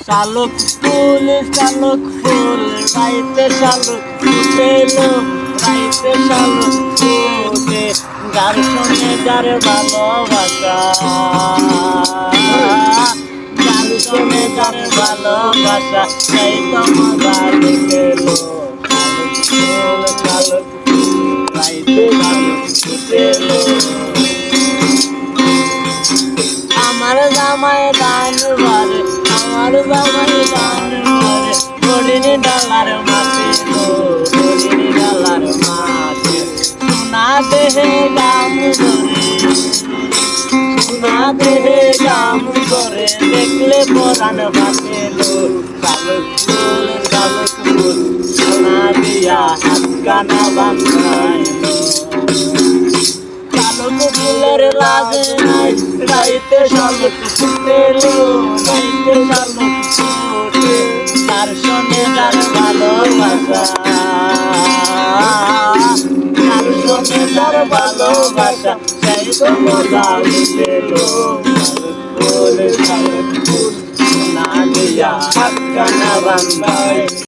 শালুক ফুল রাইতে শালুক ফুটেলো রাইতে শালুক ফুটে যার সঙ্গে যার ভালোবাসা যার সঙ্গে যার ভালোবাসা সেই তো মজা লুটেলো শালুক ফুল রাইতে শালুক ফুটেলো আমার জামাই দান বারে আমার জামাই দান বারে হরিণী ডালার মাঠে হরিণী ডালার মাঠে সোনা দেহে গাম ধরে সোনা দেহে গাম ধরে দেখলে পরাণ বাঁচেলো শালুক ফুল সোনা দিয়া হাত কানা বাঁধাইলো শালুক ফুলের লাজে নাই রাইতে শালুক ফুটেলো রাইতে শালুক ফুটে তার সঙ্গে যার ভালোবাসা তার সঙ্গে যার ভালোবাসা সেই তো মজা লুটেলো শালুক ফুল সোনা দিয়া হাত কানা বাঁধাই।